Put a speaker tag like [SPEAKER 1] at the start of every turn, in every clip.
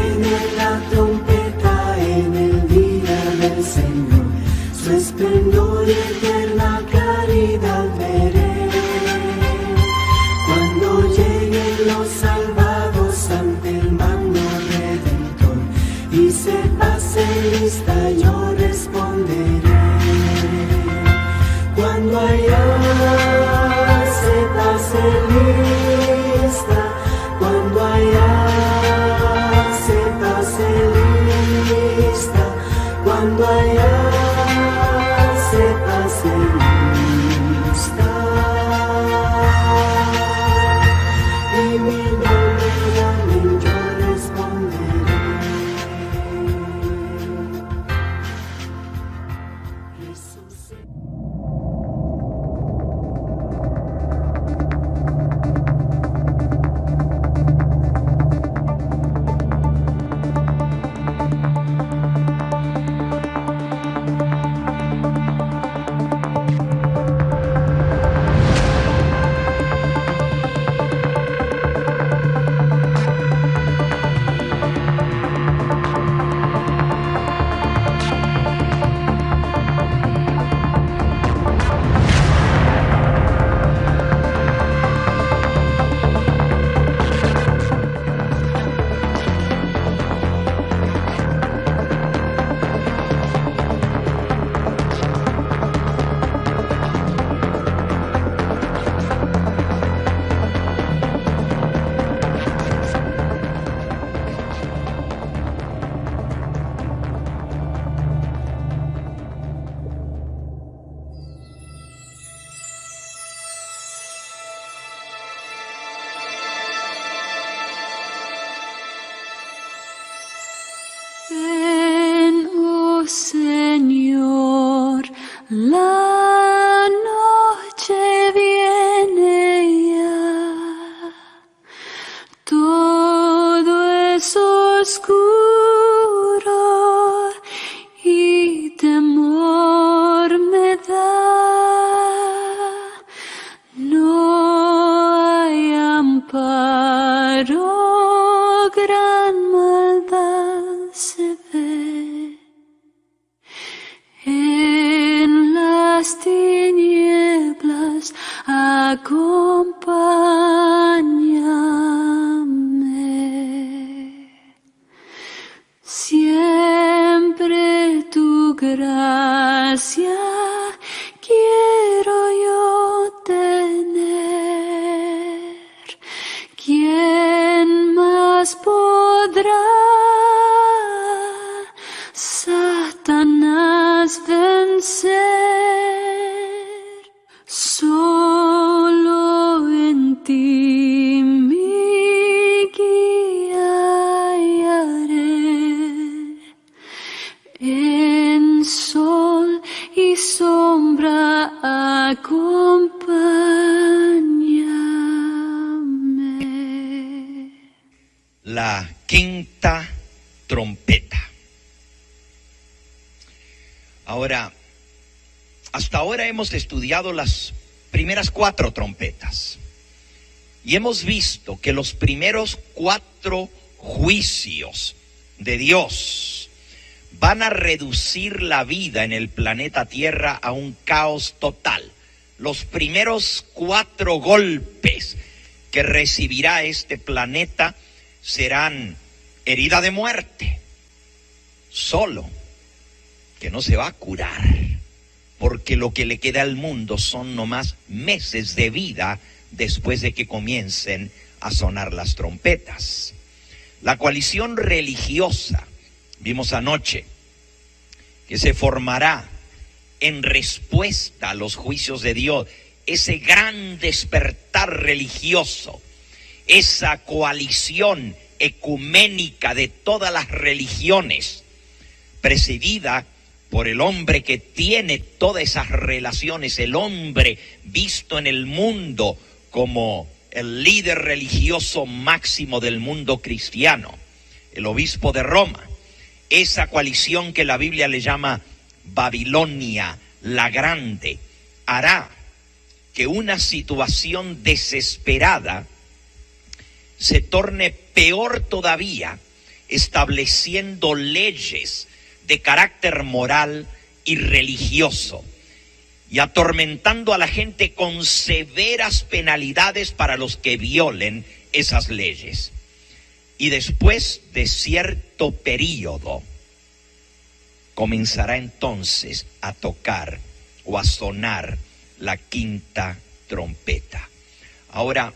[SPEAKER 1] suene la trompeta en el día del Señor, su esplendor y eterna claridad veré. Cuando lleguen los salvados ante el magno Redentor y se pase lista, yo responderé. Cuando allá se pase lista, cuando allá se pase lista, cuando allá se pase lista, y mi nombre llamen, yo responderé. Resucité.
[SPEAKER 2] Ven, oh Señor, la noche viene ya, todo es oscuro y temor me da, no hay amparo, gran maldad se ve. En las tinieblas acompáñame. Siempre tu gracia quiero yo tener. ¿Quién más podrá Satanás vencer? Solo en ti mi guía hallaré. En sol y sombra acompáñame.
[SPEAKER 3] La quinta trompeta. Ahora, hasta ahora hemos estudiado las primeras 4 trompetas y hemos visto que los primeros 4 juicios de Dios van a reducir la vida en el planeta Tierra a un caos total. Los primeros 4 golpes que recibirá este planeta serán herida de muerte, solo que no se va a curar, porque lo que le queda al mundo son nomás meses de vida después de que comiencen a sonar las trompetas. La coalición religiosa, vimos anoche, que se formará en respuesta a los juicios de Dios, ese gran despertar religioso, esa coalición ecuménica de todas las religiones, presidida por el hombre que tiene todas esas relaciones, el hombre visto en el mundo como el líder religioso máximo del mundo cristiano, el obispo de Roma. Esa coalición que la Biblia le llama Babilonia la Grande, hará que una situación desesperada se torne peor todavía estableciendo leyes de carácter moral y religioso y atormentando a la gente con severas penalidades para los que violen esas leyes. Y después de cierto periodo, comenzará entonces a tocar o a sonar la quinta trompeta. Ahora,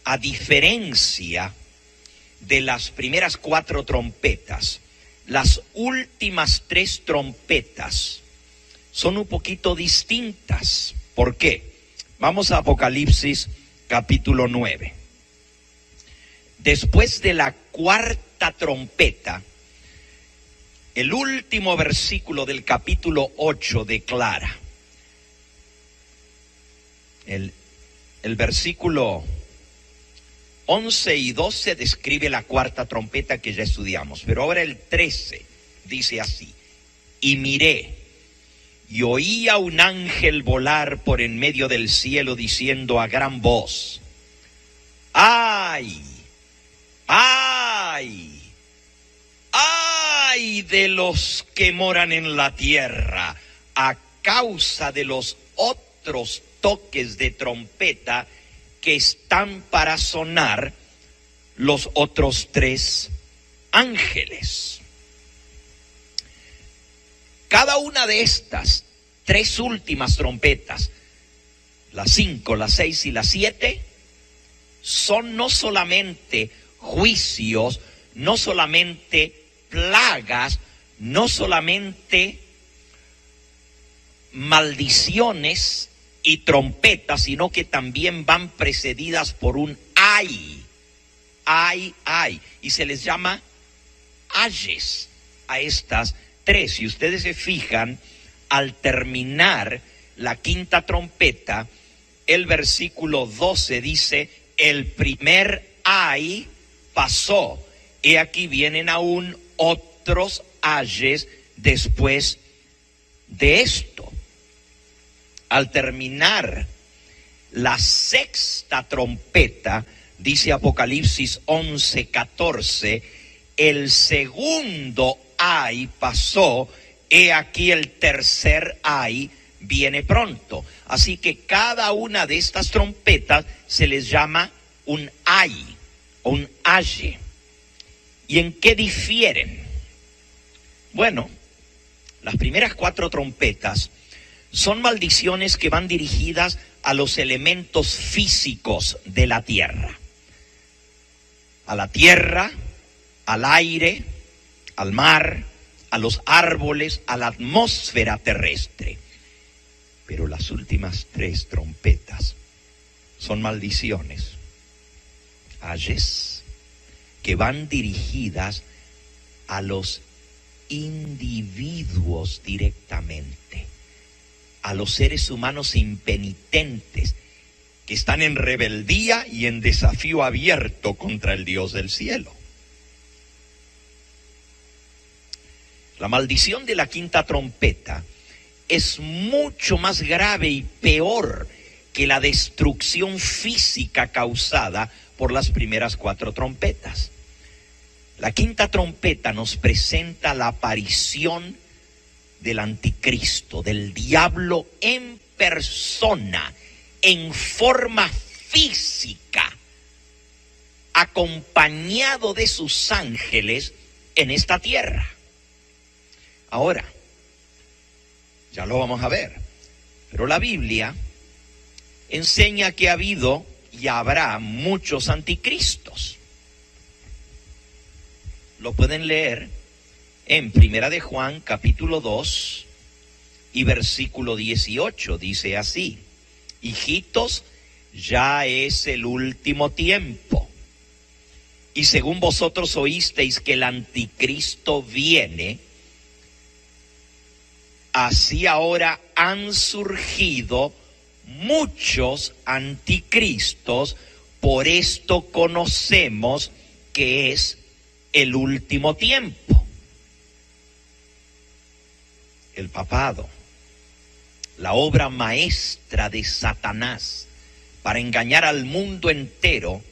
[SPEAKER 3] a diferencia de las primeras 4 trompetas, las últimas 3 trompetas son un poquito distintas. ¿Por qué? Vamos a Apocalipsis capítulo 9. Después de la 4ª trompeta, el último versículo del capítulo 8 declara, el versículo 11 y 12 describe la 4ª trompeta que ya estudiamos, pero ahora el 13 dice así: y miré, y oí a un ángel volar por en medio del cielo diciendo a gran voz: ¡ay! ¡ay! ¡ay de los que moran en la tierra a causa de los otros toques de trompeta que están para sonar los otros 3 ángeles! Cada una de estas 3 últimas trompetas, las 5, las 6 y las 7, son no solamente juicios, no solamente plagas, no solamente maldiciones y trompetas, sino que también van precedidas por un ay, ay, ay, y se les llama ayes a estas 3. Si ustedes se fijan, al terminar la 5ª trompeta, el versículo 12 dice: el primer ay pasó, y aquí vienen aún otros ayes después de esto. Al terminar la 6ª trompeta, dice Apocalipsis 11:14, el segundo ay pasó, he aquí el tercer ay viene pronto. Así que cada una de estas trompetas se les llama un ay o un aye. ¿Y en qué difieren? Bueno, las primeras 4 trompetas son maldiciones que van dirigidas a los elementos físicos de la tierra. A la tierra, al aire, al mar, a los árboles, a la atmósfera terrestre. Pero las últimas 3 trompetas son maldiciones, ayes, que van dirigidas a los individuos directamente, a los seres humanos impenitentes que están en rebeldía y en desafío abierto contra el Dios del cielo. La maldición de la 5ª trompeta es mucho más grave y peor que la destrucción física causada por las primeras 4 trompetas. La 5ª trompeta nos presenta la aparición del anticristo, del diablo en persona, en forma física, acompañado de sus ángeles en esta tierra. Ahora, ya lo vamos a ver, pero la Biblia enseña que ha habido y habrá muchos anticristos. Lo pueden leer en Primera de Juan, capítulo 2 y versículo 18. Dice así: hijitos, ya es el último tiempo. Y según vosotros oísteis que el anticristo viene, así ahora han surgido muchos anticristos. Por esto conocemos que es el último tiempo. El papado, la obra maestra de Satanás para engañar al mundo entero,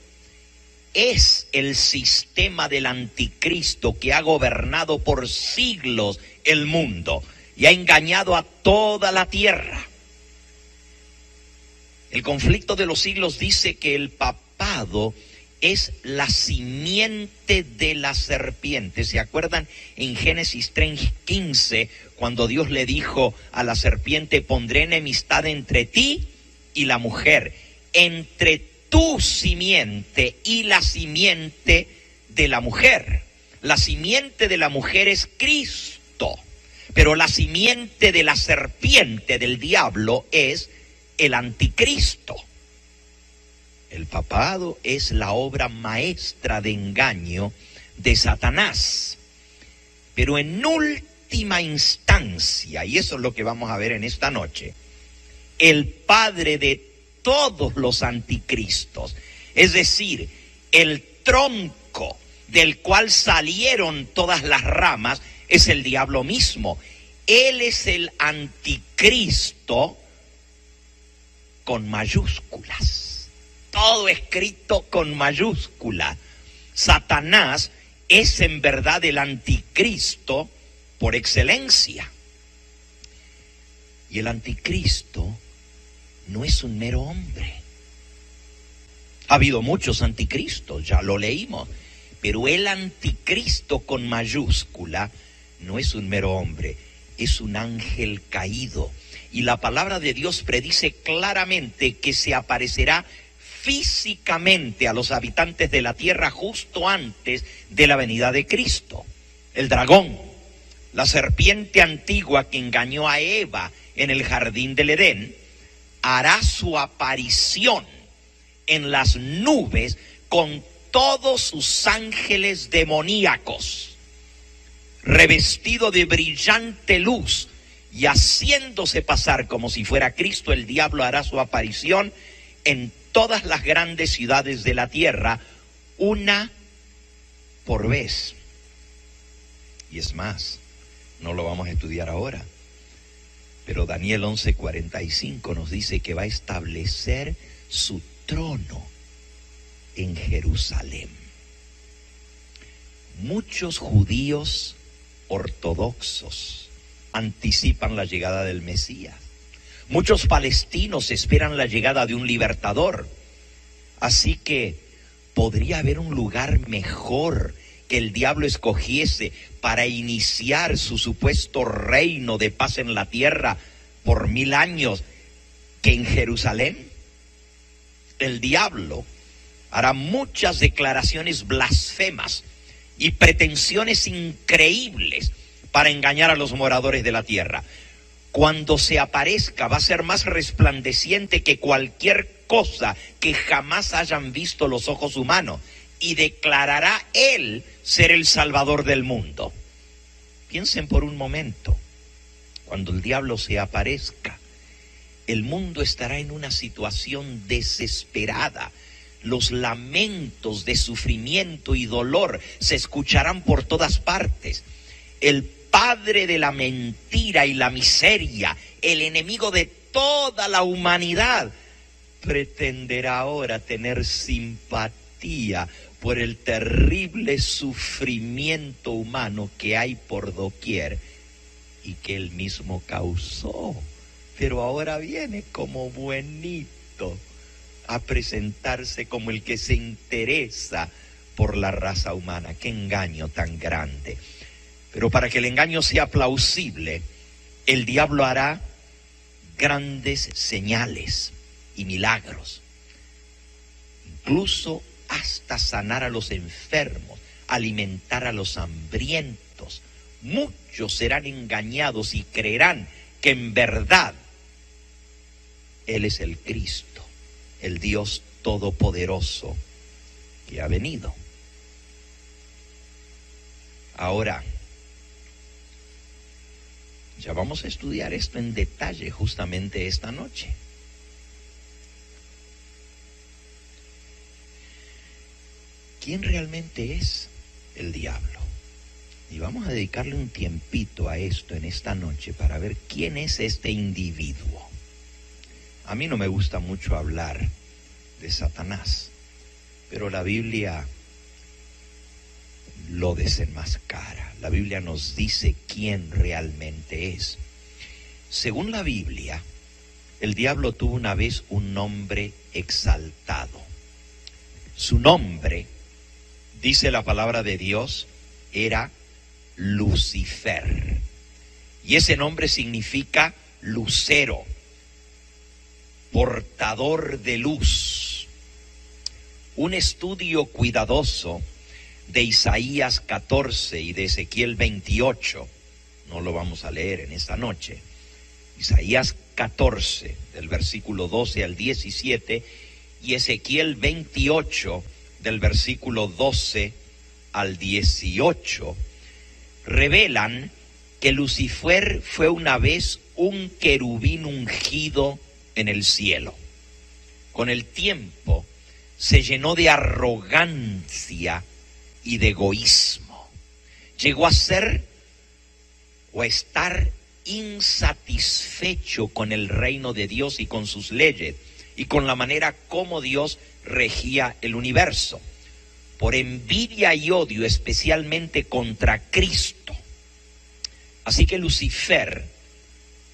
[SPEAKER 3] es el sistema del anticristo que ha gobernado por siglos el mundo y ha engañado a toda la tierra. El conflicto de los siglos dice que el papado es la simiente de la serpiente. ¿Se acuerdan en Génesis 3:15 cuando Dios le dijo a la serpiente: pondré enemistad entre ti y la mujer, entre tu simiente y la simiente de la mujer? La simiente de la mujer es Cristo, pero la simiente de la serpiente, del diablo, es el anticristo. El papado es la obra maestra de engaño de Satanás. Pero en última instancia, y eso es lo que vamos a ver en esta noche, el padre de todos los anticristos, es decir, el tronco del cual salieron todas las ramas, es el diablo mismo. Él es el anticristo con mayúsculas, todo escrito con mayúscula. Satanás es en verdad el anticristo por excelencia. Y el anticristo no es un mero hombre. Ha habido muchos anticristos, ya lo leímos, pero el anticristo con mayúscula no es un mero hombre, es un ángel caído. Y la palabra de Dios predice claramente que se aparecerá físicamente a los habitantes de la tierra justo antes de la venida de Cristo. El dragón, la serpiente antigua que engañó a Eva en el jardín del Edén, hará su aparición en las nubes con todos sus ángeles demoníacos, revestido de brillante luz y haciéndose pasar como si fuera Cristo. El diablo hará su aparición en todas las grandes ciudades de la tierra, una por vez. Y es más, no lo vamos a estudiar ahora, pero Daniel 11:45 nos dice que va a establecer su trono en Jerusalén. Muchos judíos ortodoxos anticipan la llegada del Mesías. Muchos palestinos esperan la llegada de un libertador. Así que podría haber un lugar mejor que el diablo escogiese para iniciar su supuesto reino de paz en la tierra por 1000 años que en Jerusalén. El diablo hará muchas declaraciones blasfemas y pretensiones increíbles para engañar a los moradores de la tierra. Cuando se aparezca va a ser más resplandeciente que cualquier cosa que jamás hayan visto los ojos humanos, y declarará él ser el salvador del mundo. Piensen por un momento, cuando el diablo se aparezca, el mundo estará en una situación desesperada. Los lamentos de sufrimiento y dolor se escucharán por todas partes. El padre de la mentira y la miseria, el enemigo de toda la humanidad, pretenderá ahora tener simpatía por el terrible sufrimiento humano que hay por doquier y que él mismo causó. Pero ahora viene como buenito a presentarse como el que se interesa por la raza humana. ¡Qué engaño tan grande! Pero para que el engaño sea plausible, el diablo hará grandes señales y milagros, incluso hasta sanar a los enfermos, alimentar a los hambrientos. Muchos serán engañados y creerán que en verdad Él es el Cristo, el Dios Todopoderoso que ha venido. Ahora, ya vamos a estudiar esto en detalle justamente esta noche. ¿Quién realmente es el diablo? Y vamos a dedicarle un tiempito a esto en esta noche para ver quién es este individuo. A mí no me gusta mucho hablar de Satanás, Pero la Biblia lo desenmascara. La Biblia nos dice quién realmente es. Según la Biblia, el diablo tuvo una vez un nombre exaltado. Su nombre, dice la palabra de Dios, era Lucifer. Y ese nombre significa lucero, portador de luz. Un estudio cuidadoso de Isaías 14 y de Ezequiel 28, no lo vamos a leer en esta noche. Isaías 14, del versículo 12 al 17, y Ezequiel 28, del versículo 12 al 18, revelan que Lucifer fue una vez un querubín ungido en el cielo. Con el tiempo se llenó de arrogancia y de egoísmo. Llegó a ser o a estar insatisfecho con el reino de Dios y con sus leyes y con la manera como Dios regía el universo. Por envidia y odio, especialmente contra Cristo. Así que Lucifer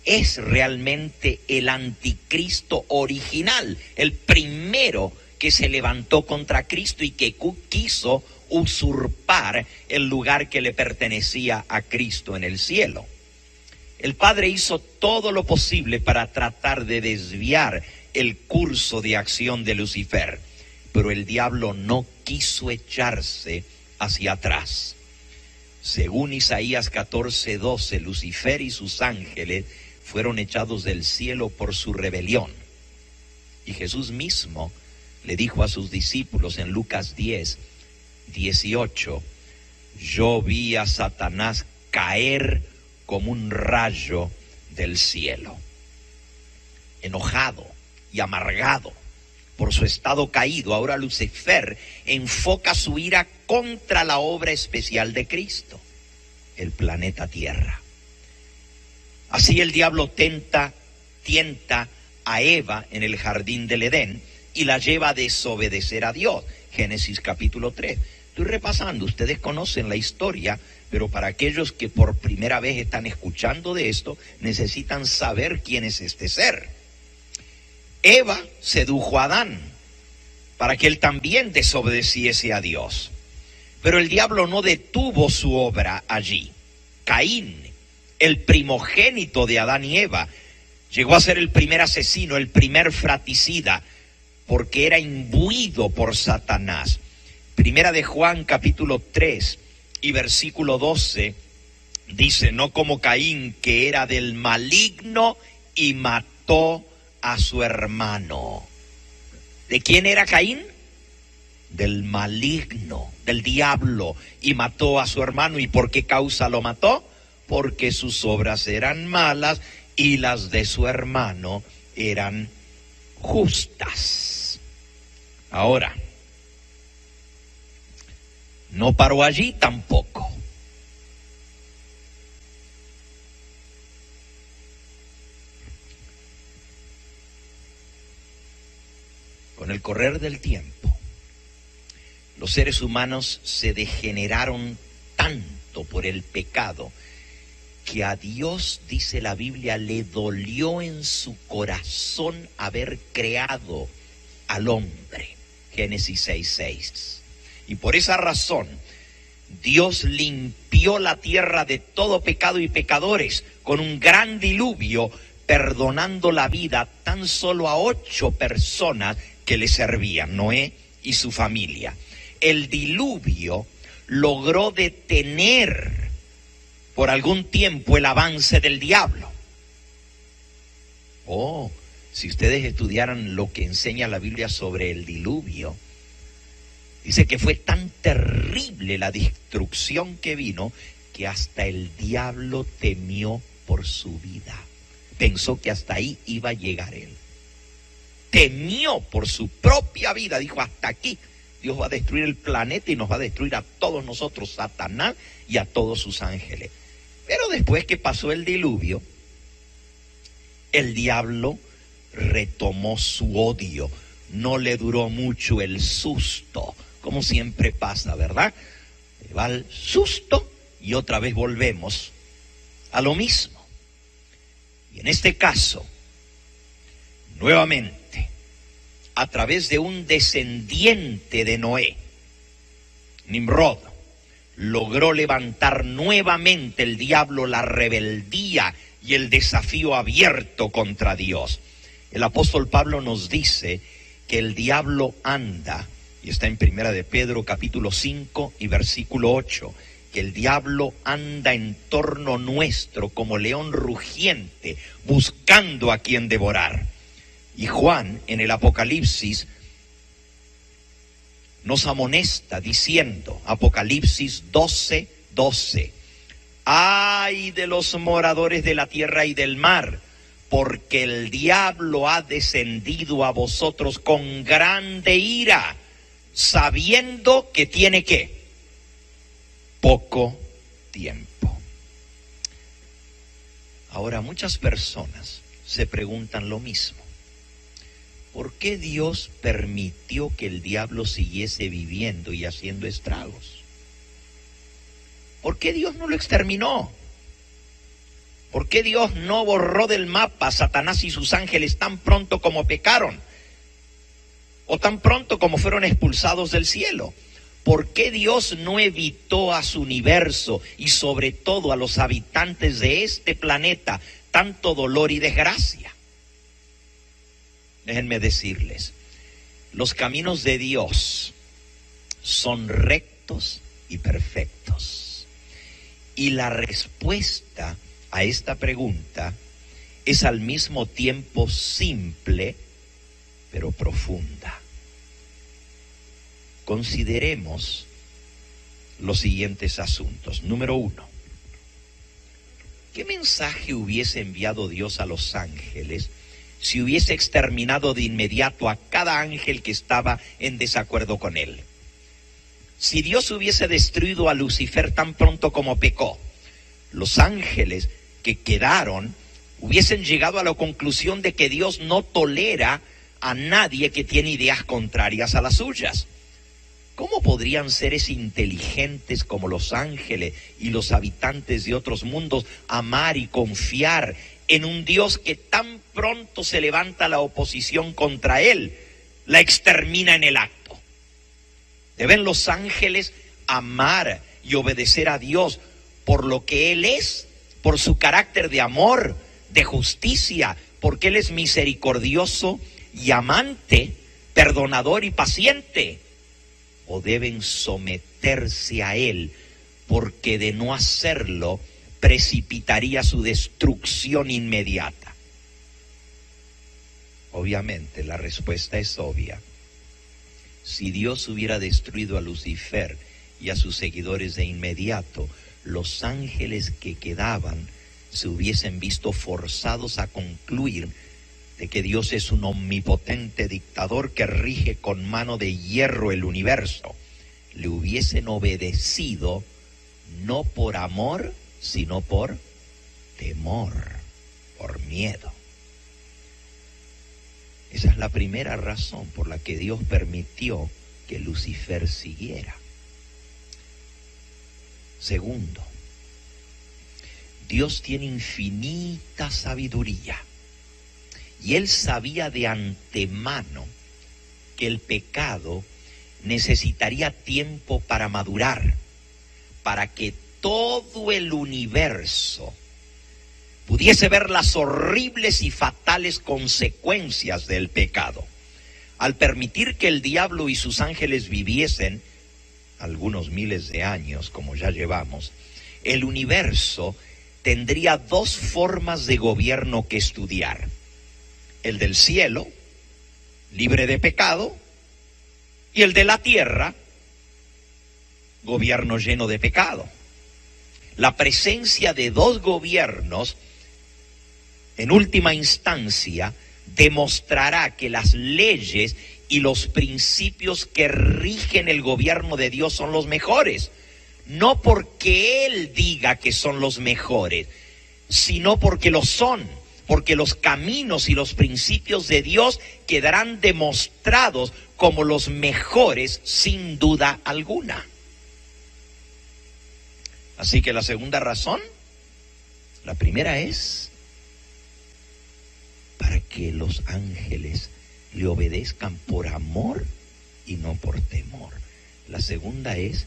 [SPEAKER 3] es realmente el anticristo original, el primero que se levantó contra Cristo y que quiso usurpar el lugar que le pertenecía a Cristo en el cielo. El Padre hizo todo lo posible para tratar de desviar el curso de acción de Lucifer, pero el diablo no quiso echarse hacia atrás. Según Isaías 14:12, Lucifer y sus ángeles fueron echados del cielo por su rebelión. Y Jesús mismo le dijo a sus discípulos en Lucas 10:18, yo vi a Satanás caer como un rayo del cielo. Enojado y amargado por su estado caído, ahora Lucifer enfoca su ira contra la obra especial de Cristo, el planeta Tierra. Así el diablo tienta a Eva en el jardín del Edén y la lleva a desobedecer a Dios. Génesis capítulo 3. Estoy repasando, ustedes conocen la historia, pero para aquellos que por primera vez están escuchando de esto, necesitan saber quién es este ser. Eva sedujo a Adán para que él también desobedeciese a Dios. Pero el diablo no detuvo su obra allí. Caín, el primogénito de Adán y Eva, llegó a ser el primer asesino, el primer fratricida, porque era imbuido por Satanás. Primera de Juan capítulo 3 y versículo 12 dice, no como Caín, que era del maligno y mató a su hermano. ¿De quién era Caín? Del maligno, del diablo, y mató a su hermano. ¿Y por qué causa lo mató? Porque sus obras eran malas y las de su hermano eran justas. Ahora, no paró allí tampoco. Con el correr del tiempo, los seres humanos se degeneraron tanto por el pecado que a Dios, dice la Biblia, le dolió en su corazón haber creado al hombre. Génesis 6:6. Y por esa razón, Dios limpió la tierra de todo pecado y pecadores con un gran diluvio, perdonando la vida tan solo a 8 personas que le servían, Noé y su familia. El diluvio logró detener por algún tiempo el avance del diablo. Si ustedes estudiaran lo que enseña la Biblia sobre el diluvio, dice que fue tan terrible la destrucción que vino que hasta el diablo temió por su vida. Pensó que hasta ahí iba a llegar él. Temió por su propia vida, dijo, hasta aquí. Dios va a destruir el planeta y nos va a destruir a todos nosotros, Satanás y a todos sus ángeles. Pero después que pasó el diluvio, el diablo retomó su odio no le duró mucho el susto, como siempre pasa, ¿verdad? Va el susto y otra vez volvemos a lo mismo. Y en este caso, nuevamente, a través de un descendiente de Noé, Nimrod, logró levantar nuevamente el diablo la rebeldía y el desafío abierto contra Dios. El apóstol Pablo nos dice que el diablo anda, y está en Primera de Pedro capítulo 5 y versículo 8, que el diablo anda en torno nuestro como león rugiente, buscando a quien devorar. Y Juan en el Apocalipsis nos amonesta diciendo, Apocalipsis 12:12, ¡ay de los moradores de la tierra y del mar! Porque el diablo ha descendido a vosotros con grande ira, sabiendo que tiene ¿qué? Poco tiempo. Ahora, muchas personas se preguntan lo mismo. ¿Por qué Dios permitió que el diablo siguiese viviendo y haciendo estragos? ¿Por qué Dios no lo exterminó? ¿Por qué Dios no borró del mapa a Satanás y sus ángeles tan pronto como pecaron? O tan pronto como fueron expulsados del cielo. ¿Por qué Dios no evitó a su universo y sobre todo a los habitantes de este planeta tanto dolor y desgracia? Déjenme decirles, los caminos de Dios son rectos y perfectos. Y la respuesta a esta pregunta es al mismo tiempo simple, pero profunda. Consideremos los siguientes asuntos. Número 1. ¿Qué mensaje hubiese enviado Dios a los ángeles si hubiese exterminado de inmediato a cada ángel que estaba en desacuerdo con él? Si Dios hubiese destruido a Lucifer tan pronto como pecó, los ángeles que quedaron hubiesen llegado a la conclusión de que Dios no tolera a nadie que tiene ideas contrarias a las suyas. ¿Cómo podrían seres inteligentes como los ángeles y los habitantes de otros mundos amar y confiar en un Dios que tan pronto se levanta la oposición contra él, la extermina en el acto? Deben los ángeles amar y obedecer a Dios por lo que Él es, por su carácter de amor, de justicia, porque Él es misericordioso y amante, perdonador y paciente. O deben someterse a Él, porque de no hacerlo precipitaría su destrucción inmediata. Obviamente la respuesta es obvia. Si Dios hubiera destruido a Lucifer y a sus seguidores de inmediato, los ángeles que quedaban se hubiesen visto forzados a concluir de que Dios es un omnipotente dictador que rige con mano de hierro el universo. Le hubiesen obedecido no por amor, sino por temor, por miedo. Esa es la primera razón por la que Dios permitió que Lucifer siguiera. Segundo, Dios tiene infinita sabiduría y Él sabía de antemano que el pecado necesitaría tiempo para madurar, para que todo el universo pudiese ver las horribles y fatales consecuencias del pecado. Al permitir que el diablo y sus ángeles viviesen algunos miles de años, como ya llevamos, el universo tendría dos formas de gobierno que estudiar: el del cielo, libre de pecado, y el de la tierra, gobierno lleno de pecado. La presencia de dos gobiernos, en última instancia, demostrará que las leyes y los principios que rigen el gobierno de Dios son los mejores. No porque Él diga que son los mejores, sino porque lo son, porque los caminos y los principios de Dios quedarán demostrados como los mejores sin duda alguna. Así que la segunda razón, la primera es para que los ángeles le obedezcan por amor y no por temor. La segunda es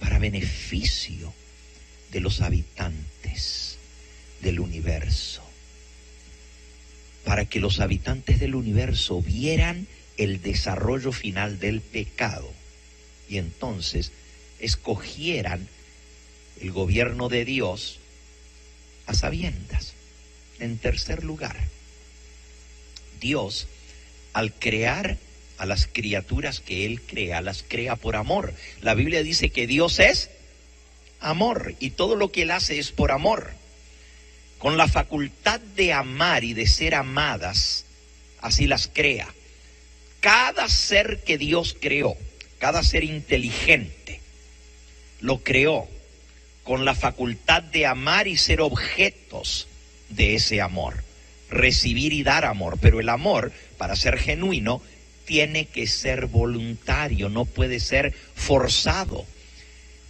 [SPEAKER 3] para beneficio de los habitantes del universo, para que los habitantes del universo vieran el desarrollo final del pecado y entonces escogieran el gobierno de Dios a sabiendas. En tercer lugar, Dios, al crear a las criaturas que Él crea, las crea por amor. La Biblia dice que Dios es amor y todo lo que Él hace es por amor. Con la facultad de amar y de ser amadas, así las crea. Cada ser que Dios creó, cada ser inteligente, lo creó con la facultad de amar y ser objetos de ese amor, recibir y dar amor. Pero el amor, para ser genuino, tiene que ser voluntario, no puede ser forzado.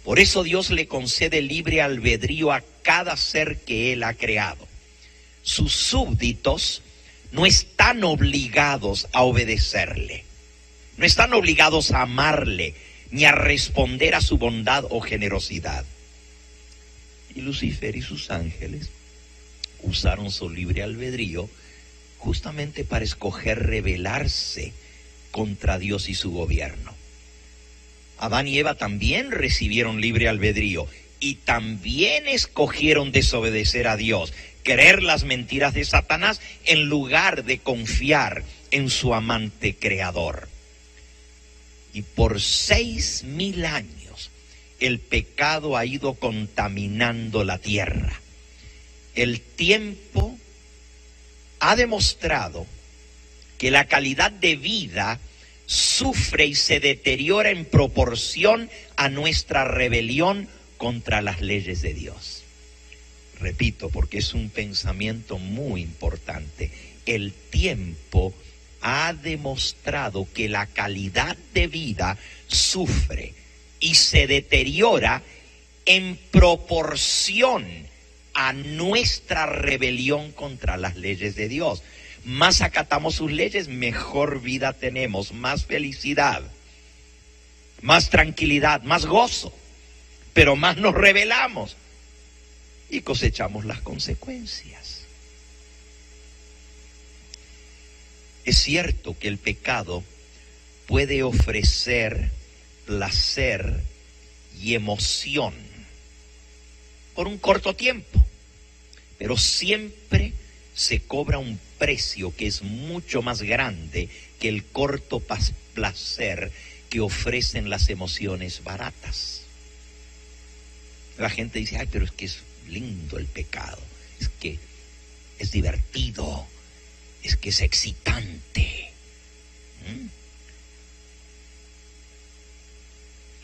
[SPEAKER 3] Por eso Dios le concede libre albedrío a cada ser que Él ha creado. Sus súbditos no están obligados a obedecerle, no están obligados a amarle, ni a responder a su bondad o generosidad. Y Lucifer y sus ángeles usaron su libre albedrío justamente para escoger rebelarse contra Dios y su gobierno. Adán y Eva también recibieron libre albedrío y también escogieron desobedecer a Dios, creer las mentiras de Satanás en lugar de confiar en su amante creador. Y por 6,000 años el pecado ha ido contaminando la tierra. El tiempo ha demostrado que la calidad de vida sufre y se deteriora en proporción a nuestra rebelión contra las leyes de Dios. Repito, porque es un pensamiento muy importante. El tiempo ha demostrado que la calidad de vida sufre y se deteriora en proporción a nuestra rebelión contra las leyes de Dios. Más acatamos sus leyes, mejor vida tenemos, más felicidad, más tranquilidad, más gozo. Pero más nos rebelamos y cosechamos las consecuencias. Es cierto que el pecado puede ofrecer placer y emoción por un corto tiempo, pero siempre se cobra un precio que es mucho más grande que el corto placer que ofrecen las emociones baratas. La gente dice, ay, pero es que es lindo el pecado, es que es divertido, es que es excitante.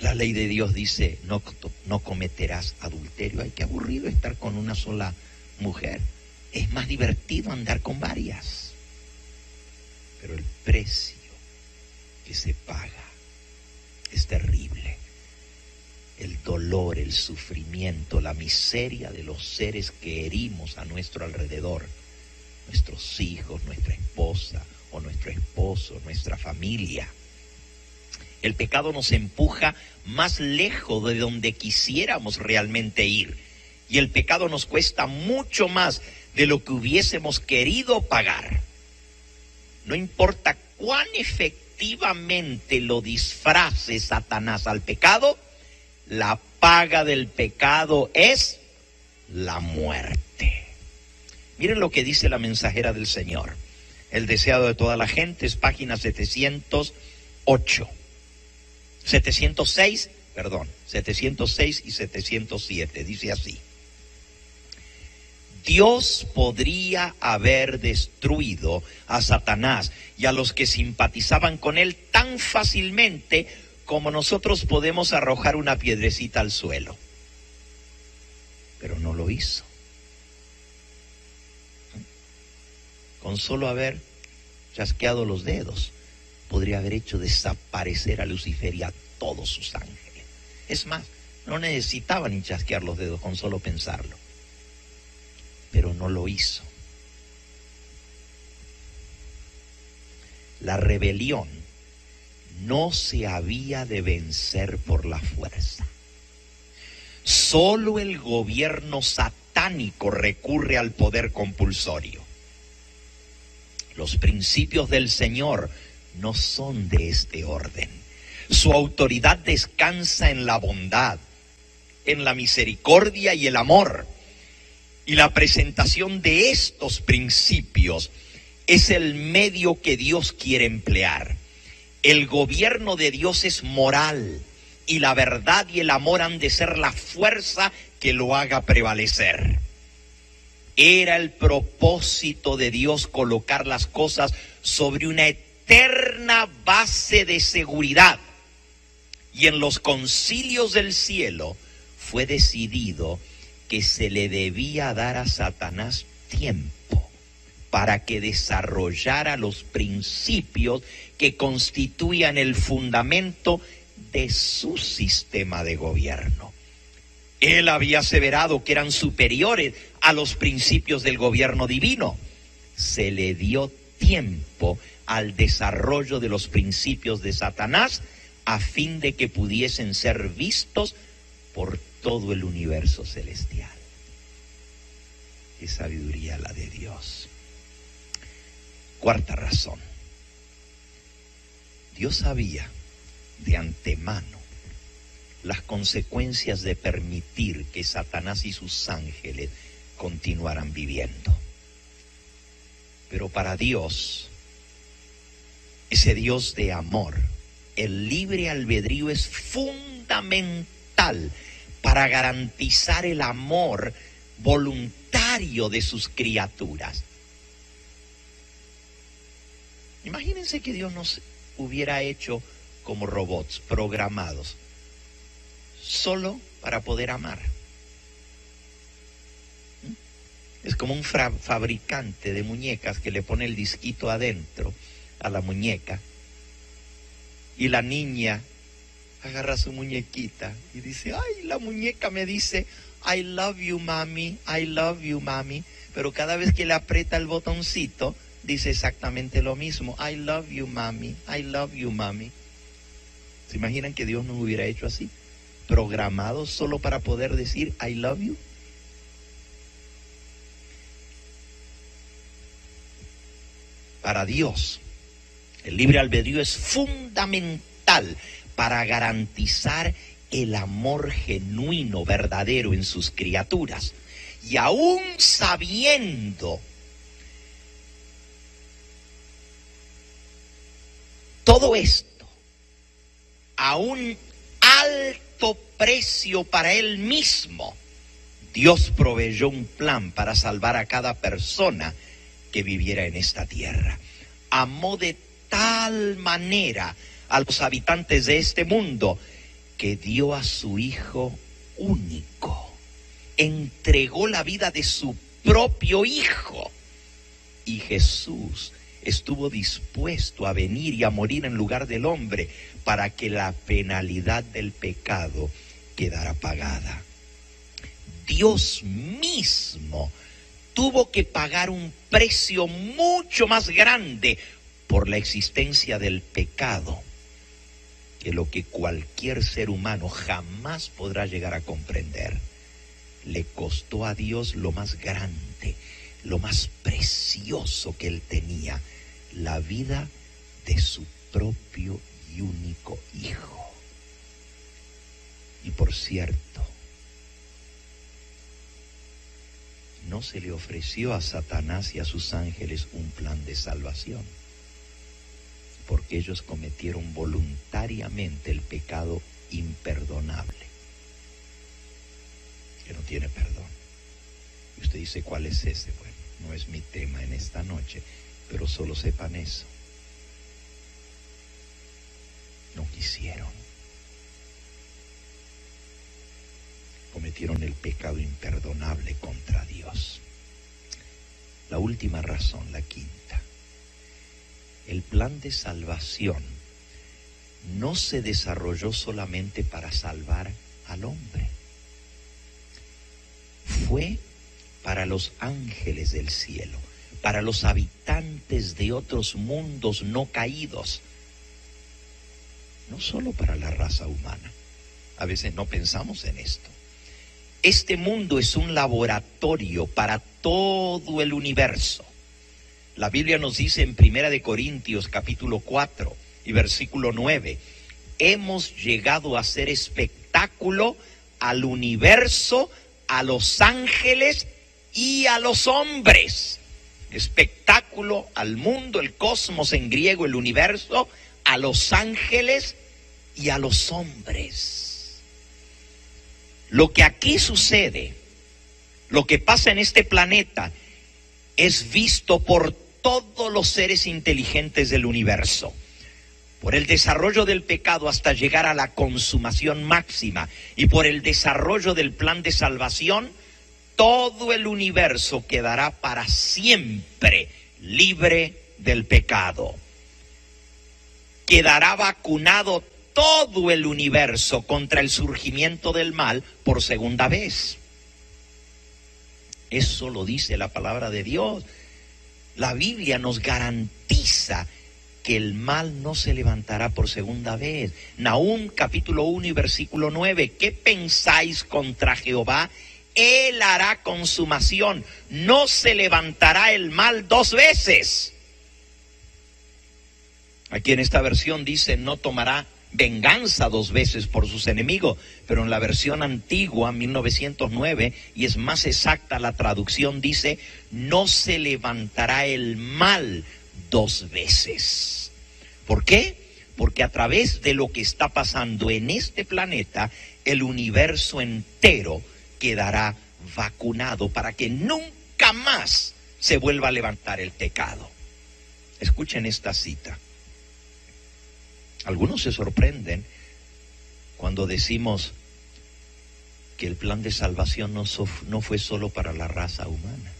[SPEAKER 3] La ley de Dios dice, no cometerás adulterio. Ay, qué aburrido estar con una sola mujer. Es más divertido andar con varias. Pero el precio que se paga es terrible. El dolor, el sufrimiento, la miseria de los seres que herimos a nuestro alrededor, nuestros hijos, nuestra esposa o nuestro esposo, nuestra familia. El pecado nos empuja más lejos de donde quisiéramos realmente ir. Y el pecado nos cuesta mucho más de lo que hubiésemos querido pagar. No importa cuán efectivamente lo disfrace Satanás al pecado, la paga del pecado es la muerte. Miren lo que dice la mensajera del Señor. El deseado de toda la gente es página 706 y 707. Dice así: Dios podría haber destruido a Satanás y a los que simpatizaban con él tan fácilmente como nosotros podemos arrojar una piedrecita al suelo. Pero no lo hizo. con solo haber chasqueado los dedos, podría haber hecho desaparecer a Lucifer y a todos sus ángeles. Es más, no necesitaba ni chasquear los dedos con solo pensarlo. Pero no lo hizo. La rebelión no se había de vencer por la fuerza. Solo el gobierno satánico recurre al poder compulsorio. Los principios del Señor no son de este orden. Su autoridad descansa en la bondad, en la misericordia y el amor. Y la presentación de estos principios es el medio que Dios quiere emplear. El gobierno de Dios es moral y la verdad y el amor han de ser la fuerza que lo haga prevalecer. Era el propósito de Dios colocar las cosas sobre una eterna base de seguridad. Y en los concilios del cielo fue decidido que se le debía dar a Satanás tiempo para que desarrollara los principios que constituían el fundamento de su sistema de gobierno. Él había aseverado que eran superiores a los principios del gobierno divino. Se le dio tiempo al desarrollo de los principios de Satanás a fin de que pudiesen ser vistos por todo el universo celestial. Qué sabiduría la de Dios. Cuarta razón. Dios sabía de antemano las consecuencias de permitir que Satanás y sus ángeles continuaran viviendo. Pero para Dios, ese Dios de amor, el libre albedrío es fundamental para garantizar el amor voluntario de sus criaturas. Imagínense que Dios nos hubiera hecho como robots programados solo para poder amar. Es como un fabricante de muñecas que le pone el disquito adentro a la muñeca y la niña agarra su muñequita y dice, ay, la muñeca me dice, I love you, mami, I love you, mami. Pero cada vez que le aprieta el botoncito, dice exactamente lo mismo, I love you, mami, I love you, mami. ¿Se imaginan que Dios nos hubiera hecho así? Programados solo para poder decir, I love you. Para Dios, el libre albedrío es fundamental para garantizar el amor genuino, verdadero en sus criaturas. Y aún sabiendo todo esto, a un alto precio para Él mismo, Dios proveyó un plan para salvar a cada persona que viviera en esta tierra. Amó de tal manera a los habitantes de este mundo que dio a su Hijo único. Entregó la vida de su propio Hijo. Y Jesús estuvo dispuesto a venir y a morir en lugar del hombre para que la penalidad del pecado quedara pagada. Dios mismo tuvo que pagar un precio mucho más grande por la existencia del pecado que lo que cualquier ser humano jamás podrá llegar a comprender. Le costó a Dios lo más grande, lo más precioso que Él tenía, la vida de su propio y único Hijo. Y por cierto, no se le ofreció a Satanás y a sus ángeles un plan de salvación, porque ellos cometieron voluntariamente el pecado imperdonable, que no tiene perdón. Y usted dice, ¿cuál es ese? Bueno, no es mi tema en esta noche, pero solo sepan eso. No quisieron. Cometieron el pecado imperdonable contra Dios. La última razón, la quinta. El plan de salvación no se desarrolló solamente para salvar al hombre. Fue para los ángeles del cielo, para los habitantes de otros mundos no caídos, no solo para la raza humana. A veces no pensamos en esto. Este mundo es un laboratorio para todo el universo. La Biblia nos dice en 1 Corintios capítulo 4 y versículo 9, hemos llegado a hacer espectáculo al universo, a los ángeles y a los hombres. Espectáculo al mundo, el cosmos en griego, el universo, a los ángeles y a los hombres. Lo que aquí sucede, lo que pasa en este planeta, es visto por todos los seres inteligentes del universo. Por el desarrollo del pecado hasta llegar a la consumación máxima y por el desarrollo del plan de salvación, todo el universo quedará para siempre libre del pecado. Quedará vacunado todo el universo contra el surgimiento del mal por segunda vez. Eso lo dice la palabra de Dios. La Biblia nos garantiza que el mal no se levantará por segunda vez. Nahum capítulo 1 y versículo 9. ¿Qué pensáis contra Jehová? Él hará consumación. No se levantará el mal dos veces. Aquí en esta versión dice, no tomará venganza dos veces por sus enemigos, pero en la versión antigua, 1909, y es más exacta la traducción, dice, no se levantará el mal dos veces. ¿Por qué? Porque a través de lo que está pasando en este planeta, el universo entero quedará vacunado para que nunca más se vuelva a levantar el pecado. Escuchen esta cita. Algunos se sorprenden cuando decimos que el plan de salvación no fue solo para la raza humana,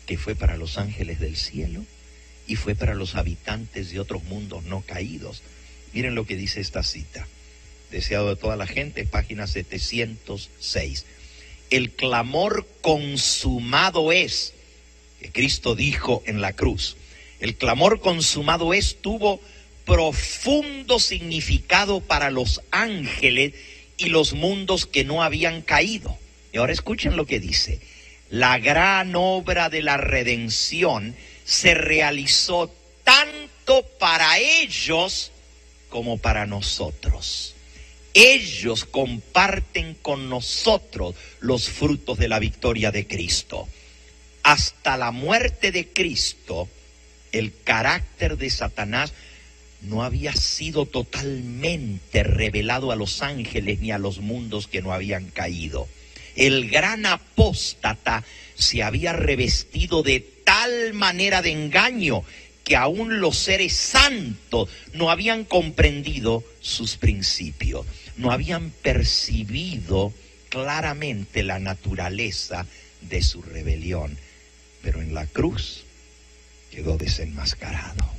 [SPEAKER 3] que fue para los ángeles del cielo y fue para los habitantes de otros mundos no caídos. Miren lo que dice esta cita, deseado de toda la gente, página 706. El clamor consumado es, que Cristo dijo en la cruz, el clamor consumado es, tuvo profundo significado para los ángeles y los mundos que no habían caído. Y ahora escuchen lo que dice. La gran obra de la redención se realizó tanto para ellos como para nosotros. Ellos comparten con nosotros los frutos de la victoria de Cristo. Hasta la muerte de Cristo, el carácter de Satanás no había sido totalmente revelado a los ángeles ni a los mundos que no habían caído. El gran apóstata se había revestido de tal manera de engaño que aún los seres santos no habían comprendido sus principios, no habían percibido claramente la naturaleza de su rebelión. Pero en la cruz quedó desenmascarado.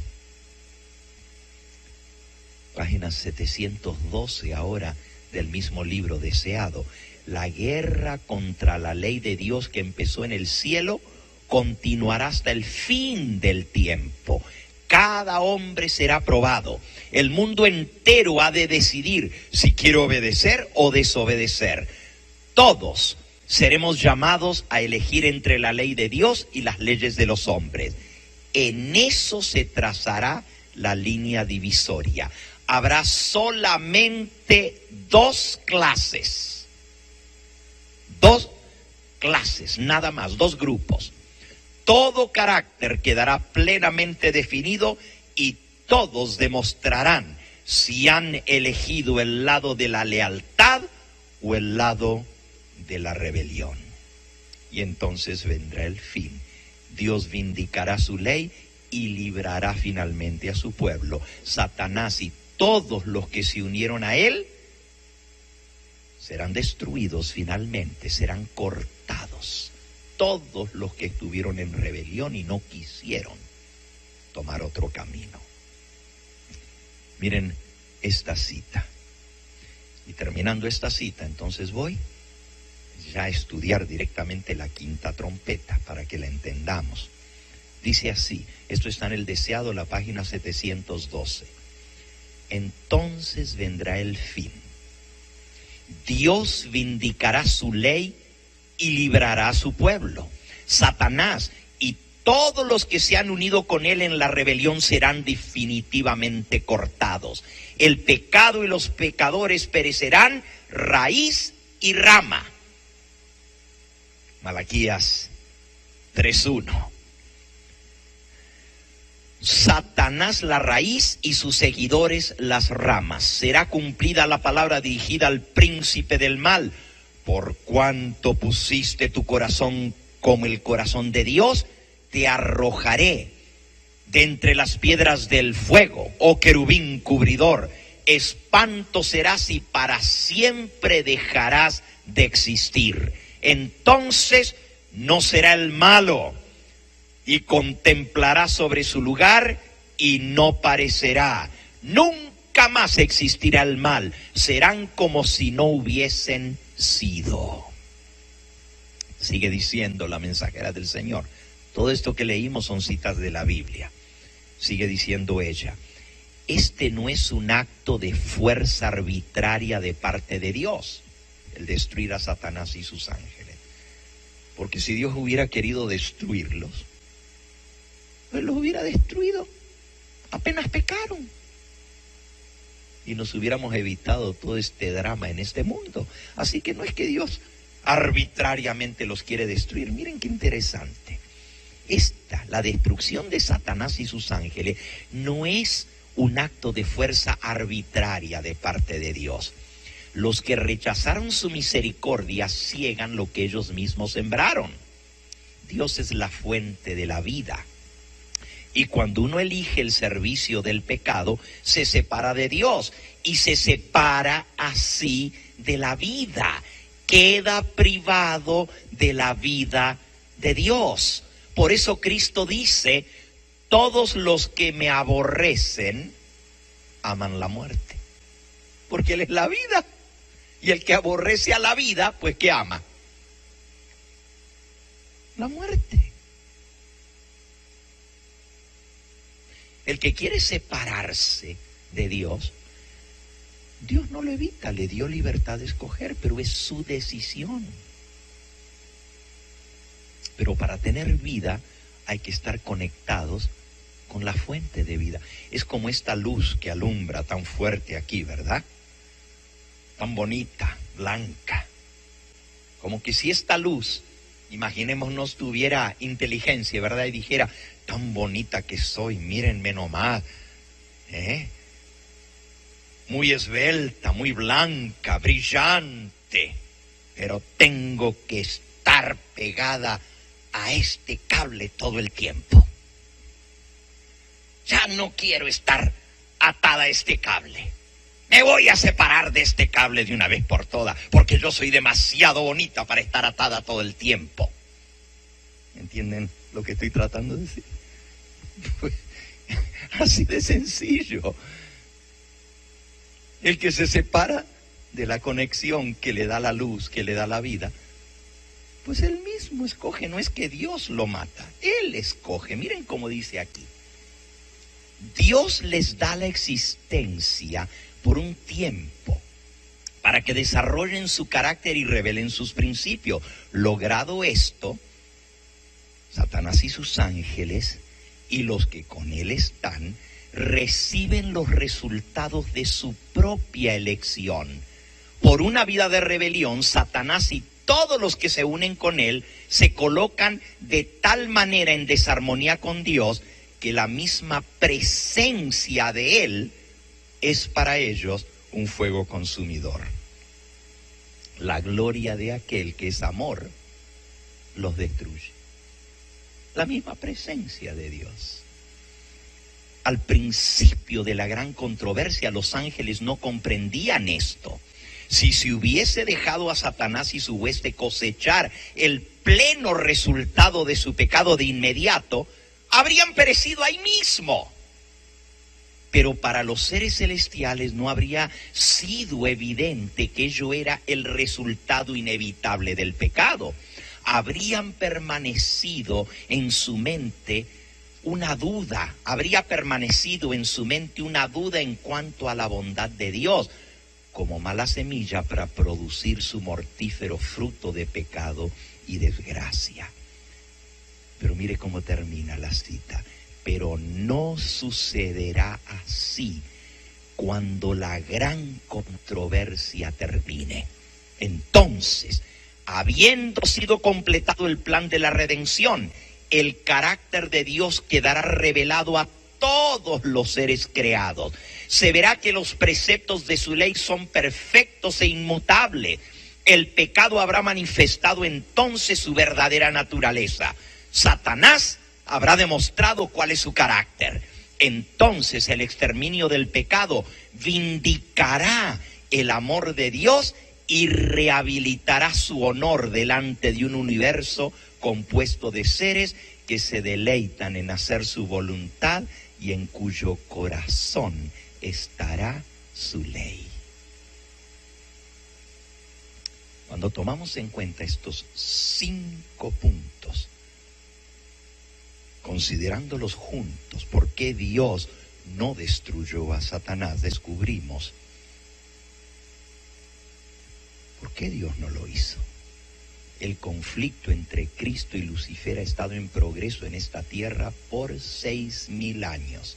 [SPEAKER 3] Página 712 ahora del mismo libro deseado. La guerra contra la ley de Dios que empezó en el cielo continuará hasta el fin del tiempo. Cada hombre será probado. El mundo entero ha de decidir si quiere obedecer o desobedecer. Todos seremos llamados a elegir entre la ley de Dios y las leyes de los hombres. En eso se trazará la línea divisoria. Habrá solamente dos clases, nada más, dos grupos. Todo carácter quedará plenamente definido y todos demostrarán si han elegido el lado de la lealtad o el lado de la rebelión. Y entonces vendrá el fin. Dios vindicará su ley y librará finalmente a su pueblo. Satanás y todos los que se unieron a él serán destruidos finalmente, serán cortados todos los que estuvieron en rebelión y no quisieron tomar otro camino. Miren esta cita. Y terminando esta cita, entonces voy ya a estudiar directamente la quinta trompeta para que la entendamos. Dice así, esto está en el Deseado, la página 712. Entonces vendrá el fin. Dios vindicará su ley y librará a su pueblo. Satanás y todos los que se han unido con él en la rebelión serán definitivamente cortados. El pecado y los pecadores perecerán, raíz y rama. Malaquías 3:1. Satanás la raíz y sus seguidores las ramas. Será cumplida la palabra dirigida al príncipe del mal. Por cuanto pusiste tu corazón como el corazón de Dios, te arrojaré de entre las piedras del fuego, oh querubín cubridor. Espanto serás y para siempre dejarás de existir. Entonces no será el malo, y contemplará sobre su lugar y no parecerá. Nunca más existirá el mal. Serán como si no hubiesen sido. Sigue diciendo la mensajera del Señor. Todo esto que leímos son citas de la Biblia. Sigue diciendo ella. Este no es un acto de fuerza arbitraria de parte de Dios, el destruir a Satanás y sus ángeles. Porque si Dios hubiera querido destruirlos, pues los hubiera destruido apenas pecaron. Y nos hubiéramos evitado todo este drama en este mundo. Así que no es que Dios arbitrariamente los quiere destruir. Miren qué interesante. La destrucción de Satanás y sus ángeles no es un acto de fuerza arbitraria de parte de Dios. Los que rechazaron su misericordia ciegan lo que ellos mismos sembraron. Dios es la fuente de la vida. Y cuando uno elige el servicio del pecado, se separa de Dios y se separa así de la vida. Queda privado de la vida de Dios. Por eso Cristo dice, todos los que me aborrecen aman la muerte. Porque Él es la vida. Y el que aborrece a la vida, pues ¿qué ama? La muerte. El que quiere separarse de Dios, Dios no lo evita, le dio libertad de escoger, pero es su decisión. Pero para tener vida hay que estar conectados con la fuente de vida. Es como esta luz que alumbra tan fuerte aquí, ¿verdad? Tan bonita, blanca. Como que si esta luz, imaginémonos, tuviera inteligencia, ¿verdad? Y dijera, tan bonita que soy, mírenme nomás, muy esbelta, muy blanca, brillante, pero tengo que estar pegada a este cable todo el tiempo. Ya no quiero estar atada a este cable. Me voy a separar de este cable de una vez por todas, porque yo soy demasiado bonita para estar atada todo el tiempo. ¿Entienden lo que estoy tratando de decir? Pues, así de sencillo. El que se separa de la conexión que le da la luz, que le da la vida, pues él mismo escoge, no es que Dios lo mata, él escoge. Miren cómo dice aquí. Dios les da la existencia por un tiempo, para que desarrollen su carácter y revelen sus principios. Logrado esto, Satanás y sus ángeles y los que con él están reciben los resultados de su propia elección. Por una vida de rebelión, Satanás y todos los que se unen con él se colocan de tal manera en desarmonía con Dios que la misma presencia de él es para ellos un fuego consumidor. La gloria de aquel que es amor los destruye. La misma presencia de Dios. Al principio de la gran controversia, los ángeles no comprendían esto. Si se hubiese dejado a Satanás y su hueste cosechar el pleno resultado de su pecado de inmediato, habrían perecido ahí mismo. Pero para los seres celestiales no habría sido evidente que ello era el resultado inevitable del pecado. Habrían permanecido en su mente una duda, en cuanto a la bondad de Dios, como mala semilla para producir su mortífero fruto de pecado y desgracia. Pero mire cómo termina la cita. Pero no sucederá así cuando la gran controversia termine. Entonces, habiendo sido completado el plan de la redención, el carácter de Dios quedará revelado a todos los seres creados. Se verá que los preceptos de su ley son perfectos e inmutables. El pecado habrá manifestado entonces su verdadera naturaleza. Satanás habrá demostrado cuál es su carácter. Entonces el exterminio del pecado vindicará el amor de Dios y rehabilitará su honor delante de un universo compuesto de seres que se deleitan en hacer su voluntad y en cuyo corazón estará su ley. Cuando tomamos en cuenta estos 5 puntos, considerándolos juntos, ¿por qué Dios no destruyó a Satanás? Descubrimos por qué Dios no lo hizo. El conflicto entre Cristo y Lucifer ha estado en progreso en esta tierra por 6,000 años.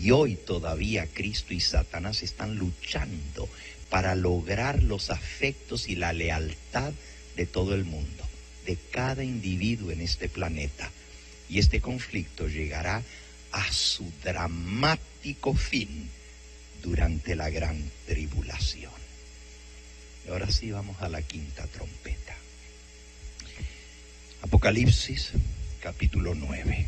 [SPEAKER 3] Y hoy todavía Cristo y Satanás están luchando para lograr los afectos y la lealtad de todo el mundo, de cada individuo en este planeta. Y este conflicto llegará a su dramático fin durante la gran tribulación. Y ahora sí vamos a la 5ª trompeta. Apocalipsis, capítulo 9.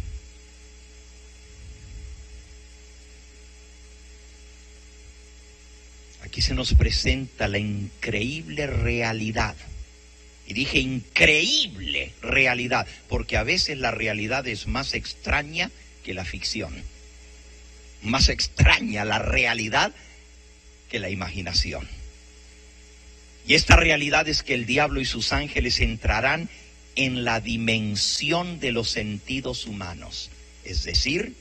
[SPEAKER 3] Aquí se nos presenta la increíble realidad. Y dije increíble realidad, porque a veces la realidad es más extraña que la ficción. Más extraña la realidad que la imaginación. Y esta realidad es que el diablo y sus ángeles entrarán en la dimensión de los sentidos humanos. Es decir,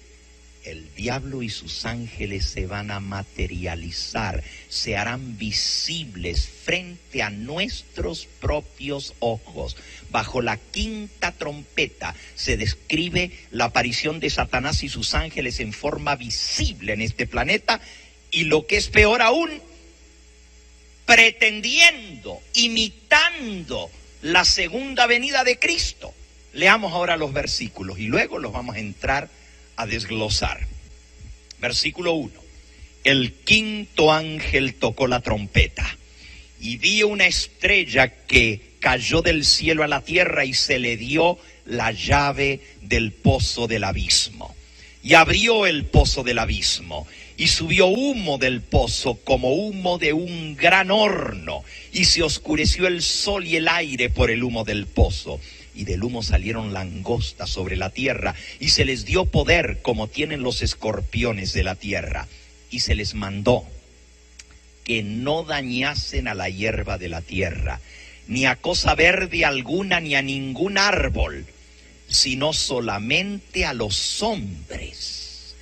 [SPEAKER 3] el diablo y sus ángeles se van a materializar, se harán visibles frente a nuestros propios ojos. Bajo la 5ª trompeta se describe la aparición de Satanás y sus ángeles en forma visible en este planeta, y lo que es peor aún, pretendiendo, imitando la segunda venida de Cristo. Leamos ahora los versículos y luego los vamos a entrar a desglosar. Versículo 1. El 5º ángel tocó la trompeta y vi una estrella que cayó del cielo a la tierra y se le dio la llave del pozo del abismo. Y abrió el pozo del abismo y subió humo del pozo como humo de un gran horno, y se oscureció el sol y el aire por el humo del pozo. Y del humo salieron langostas sobre la tierra, y se les dio poder como tienen los escorpiones de la tierra. Y se les mandó que no dañasen a la hierba de la tierra, ni a cosa verde alguna, ni a ningún árbol, sino solamente a los hombres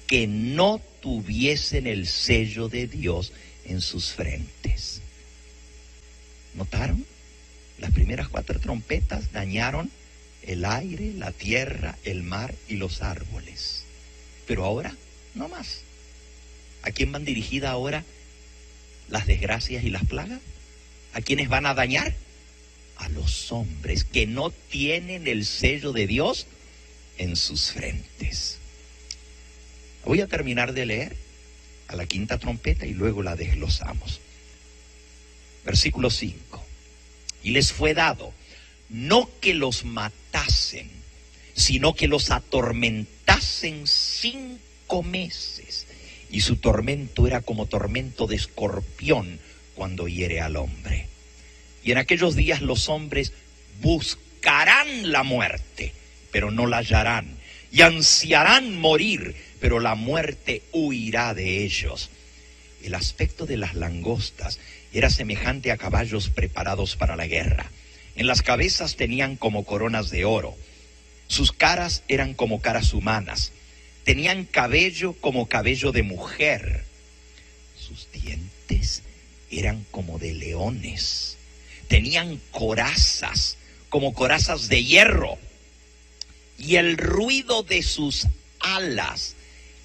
[SPEAKER 3] que no tuviesen el sello de Dios en sus frentes. ¿Notaron? Las primeras 4 trompetas dañaron el aire, la tierra, el mar y los árboles. Pero ahora, no más. ¿A quién van dirigidas ahora las desgracias y las plagas? ¿A quiénes van a dañar? A los hombres que no tienen el sello de Dios en sus frentes. Voy a terminar de leer a la 5ª trompeta y luego la desglosamos. Versículo 5. Y les fue dado no que los matasen, sino que los atormentasen 5 meses. Y su tormento era como tormento de escorpión, cuando hiere al hombre. Y en aquellos días los hombres buscarán la muerte, pero no la hallarán. Y ansiarán morir, pero la muerte huirá de ellos. El aspecto de las langostas era semejante a caballos preparados para la guerra. En las cabezas tenían como coronas de oro. Sus caras eran como caras humanas. Tenían cabello como cabello de mujer. Sus dientes eran como de leones. Tenían corazas, como corazas de hierro. Y el ruido de sus alas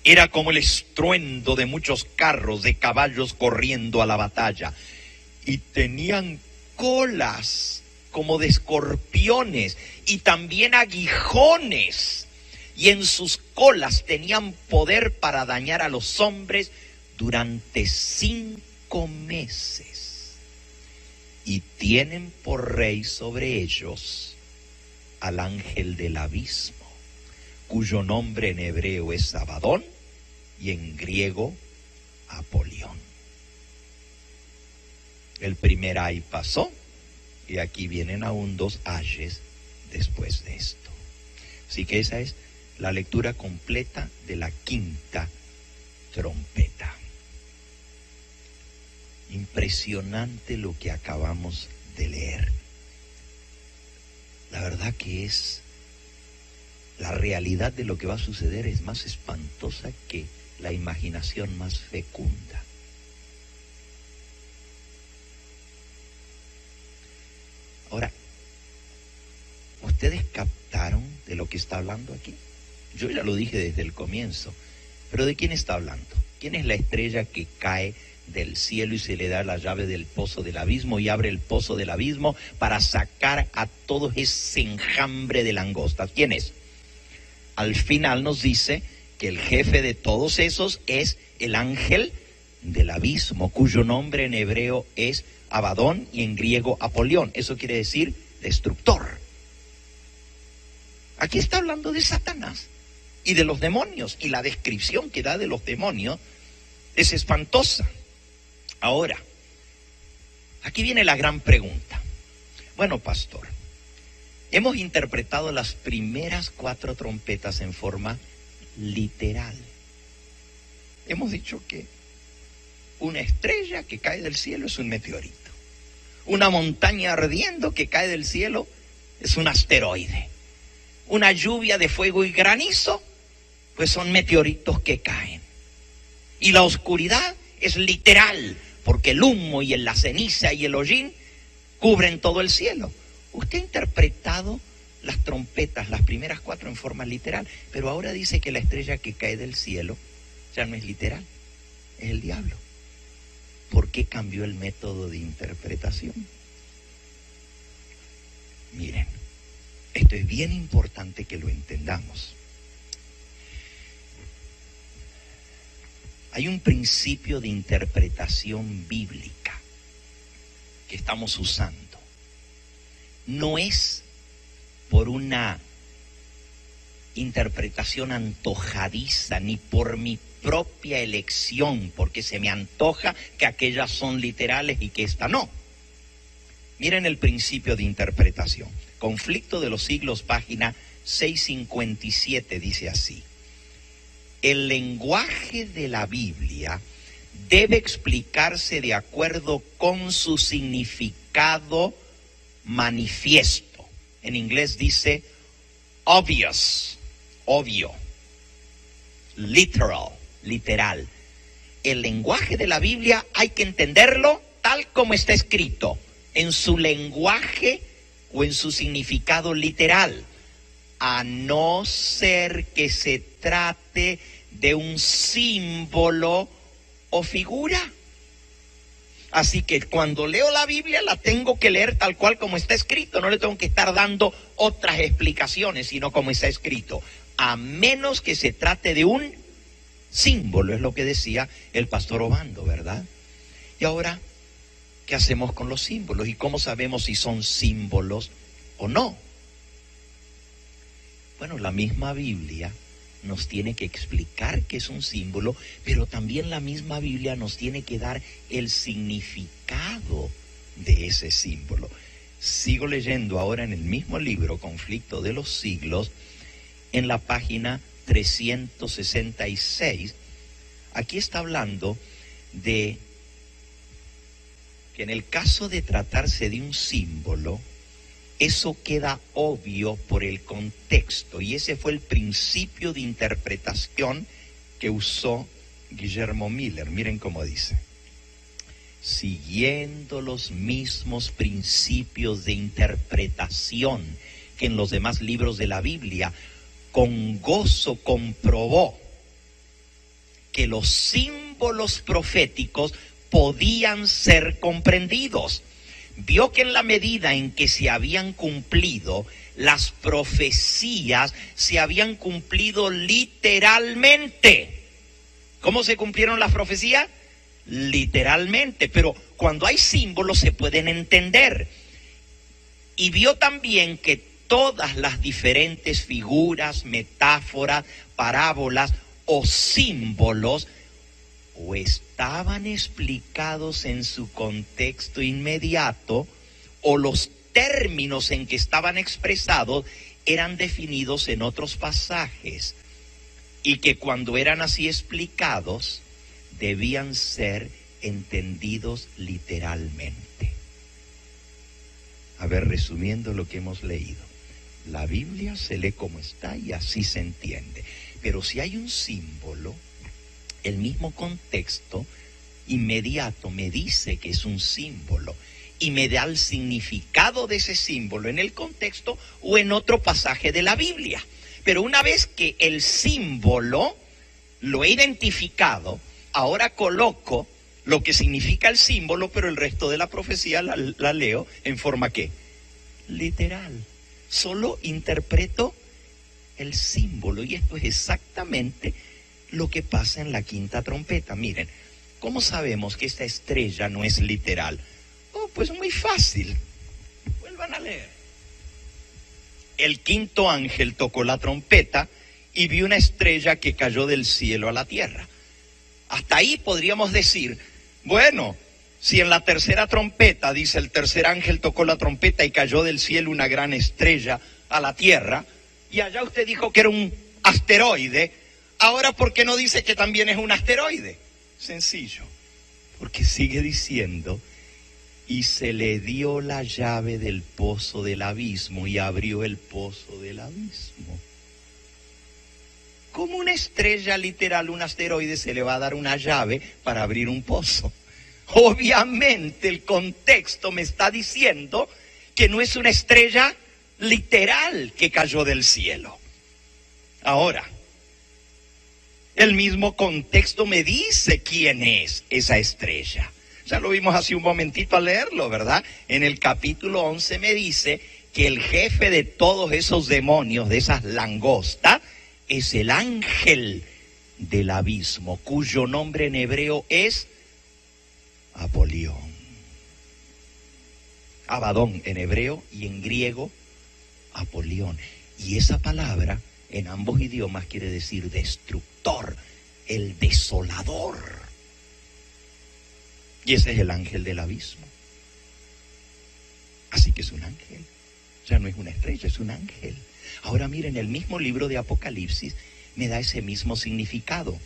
[SPEAKER 3] era como el estruendo de muchos carros de caballos corriendo a la batalla. Y tenían colas como de escorpiones y también aguijones. Y en sus colas tenían poder para dañar a los hombres durante 5 meses. Y tienen por rey sobre ellos al ángel del abismo, cuyo nombre en hebreo es Abadón y en griego Apolión. El primer ay pasó y aquí vienen aún 2 ayes después de esto. Así que esa es la lectura completa de la 5ª trompeta. Impresionante lo que acabamos de leer. La verdad que es la realidad de lo que va a suceder, es más espantosa que la imaginación más fecunda. Ahora, ¿ustedes captaron de lo que está hablando aquí? Yo ya lo dije desde el comienzo, pero ¿de quién está hablando? ¿Quién es la estrella que cae del cielo y se le da la llave del pozo del abismo y abre el pozo del abismo para sacar a todo ese enjambre de langostas? ¿Quién es? Al final nos dice que el jefe de todos esos es el ángel del abismo, cuyo nombre en hebreo es Abadón y en griego Apolión. Eso quiere decir destructor. Aquí está hablando de Satanás y de los demonios, y la descripción que da de los demonios es espantosa. Ahora, aquí viene la gran pregunta. Bueno, pastor, hemos interpretado las primeras 4 trompetas en forma literal. Hemos dicho que una estrella que cae del cielo es un meteorito. Una montaña ardiendo que cae del cielo es un asteroide. Una lluvia de fuego y granizo, pues son meteoritos que caen. Y la oscuridad es literal, porque el humo y la ceniza y el hollín cubren todo el cielo. Usted ha interpretado las trompetas, las primeras 4 en forma literal, pero ahora dice que la estrella que cae del cielo ya no es literal, es el diablo. ¿Por qué cambió el método de interpretación? Miren, esto es bien importante que lo entendamos. Hay un principio de interpretación bíblica que estamos usando. No es por una interpretación antojadiza, ni por mi propia elección, porque se me antoja que aquellas son literales y que esta no. Miren el principio de interpretación. Conflicto de los Siglos, página 657, dice así: el lenguaje de la Biblia debe explicarse de acuerdo con su significado manifiesto. En inglés dice obvious, obvio, literal, literal. El lenguaje de la Biblia hay que entenderlo tal como está escrito, en su lenguaje o en su significado literal, a no ser que se trate de un símbolo o figura. Así que cuando leo la Biblia la tengo que leer tal cual como está escrito, no le tengo que estar dando otras explicaciones, sino como está escrito, a menos que se trate de un símbolo, es lo que decía el pastor Obando, ¿verdad? Y ahora, ¿qué hacemos con los símbolos? ¿Y cómo sabemos si son símbolos o no? Bueno, la misma Biblia nos tiene que explicar qué es un símbolo, pero también la misma Biblia nos tiene que dar el significado de ese símbolo. Sigo leyendo ahora en el mismo libro, Conflicto de los Siglos, en la página 366. Aquí está hablando de que en el caso de tratarse de un símbolo, eso queda obvio por el contexto, y ese fue el principio de interpretación que usó Guillermo Miller. Miren cómo dice: siguiendo los mismos principios de interpretación que en los demás libros de la Biblia, con gozo comprobó que los símbolos proféticos podían ser comprendidos. Vio que en la medida en que se habían cumplido las profecías, se habían cumplido literalmente. ¿Cómo se cumplieron las profecías? Literalmente, pero cuando hay símbolos se pueden entender. Y vio también que todas las diferentes figuras, metáforas, parábolas o símbolos o estaban explicados en su contexto inmediato, o los términos en que estaban expresados eran definidos en otros pasajes, y que cuando eran así explicados, debían ser entendidos literalmente. A ver, resumiendo lo que hemos leído, la Biblia se lee como está y así se entiende, pero si hay un símbolo, el mismo contexto inmediato me dice que es un símbolo y me da el significado de ese símbolo en el contexto o en otro pasaje de la Biblia. Pero una vez que el símbolo lo he identificado, ahora coloco lo que significa el símbolo, pero el resto de la profecía la leo en forma ¿qué? Literal. Solo interpreto el símbolo, y esto es exactamente lo que pasa en la quinta trompeta. Miren, ¿cómo sabemos que esta estrella no es literal? Oh, pues muy fácil. Vuelvan a leer. El quinto ángel tocó la trompeta y vio una estrella que cayó del cielo a la tierra. Hasta ahí podríamos decir, bueno, si en la tercera trompeta dice el tercer ángel tocó la trompeta y cayó del cielo una gran estrella a la tierra, y allá usted dijo que era un asteroide, ahora, ¿por qué no dice que también es un asteroide? Sencillo, porque sigue diciendo, y se le dio la llave del pozo del abismo y abrió el pozo del abismo. ¿Cómo una estrella literal, un asteroide, se le va a dar una llave para abrir un pozo? Obviamente el contexto me está diciendo que no es una estrella literal que cayó del cielo. Ahora, el mismo contexto me dice quién es esa estrella. Ya lo vimos hace un momentito al leerlo, ¿verdad? En el capítulo 11 me dice que el jefe de todos esos demonios, de esas langostas, es el ángel del abismo, cuyo nombre en hebreo es Apolión. Abadón en hebreo y en griego Apolión. Y esa palabra en ambos idiomas quiere decir destructor, el desolador. Y ese es el ángel del abismo. Así que es un ángel. O sea, no es una estrella, es un ángel. Ahora miren, el mismo libro de Apocalipsis me da ese mismo significado.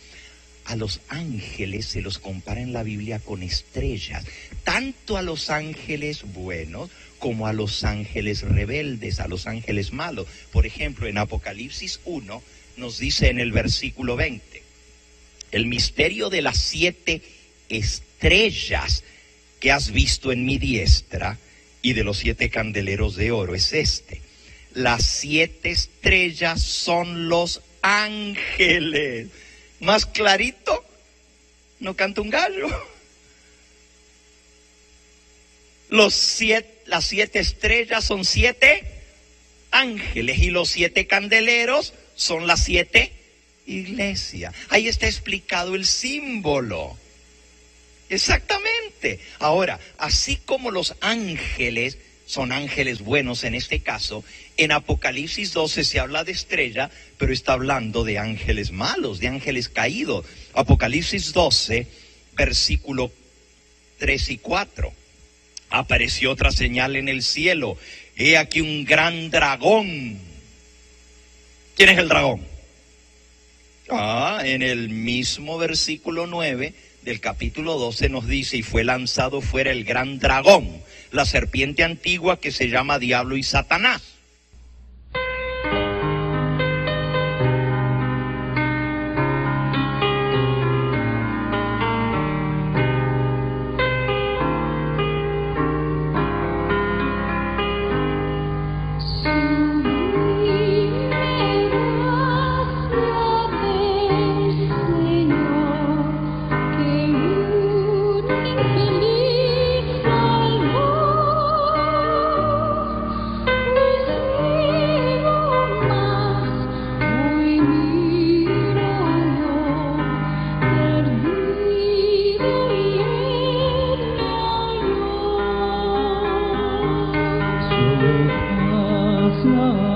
[SPEAKER 3] A los ángeles se los compara en la Biblia con estrellas, tanto a los ángeles buenos como a los ángeles rebeldes, a los ángeles malos. Por ejemplo, en Apocalipsis 1 nos dice en el versículo 20, el misterio de las 7 estrellas que has visto en mi diestra y de los 7 candeleros de oro es este. Las 7 estrellas son los ángeles. Más clarito, no canta un gallo. Las 7 estrellas son 7 ángeles y los 7 candeleros son las 7 iglesias. Ahí está explicado el símbolo. Exactamente. Ahora, así como los ángeles son ángeles buenos en este caso. En Apocalipsis 12 se habla de estrella, pero está hablando de ángeles malos, de ángeles caídos. Apocalipsis 12, versículo 3 y 4. Apareció otra señal en el cielo. He aquí un gran dragón. ¿Quién es el dragón? En el mismo versículo 9 del capítulo 12 nos dice, y fue lanzado fuera el gran dragón, la serpiente antigua que se llama Diablo y Satanás.
[SPEAKER 1] No.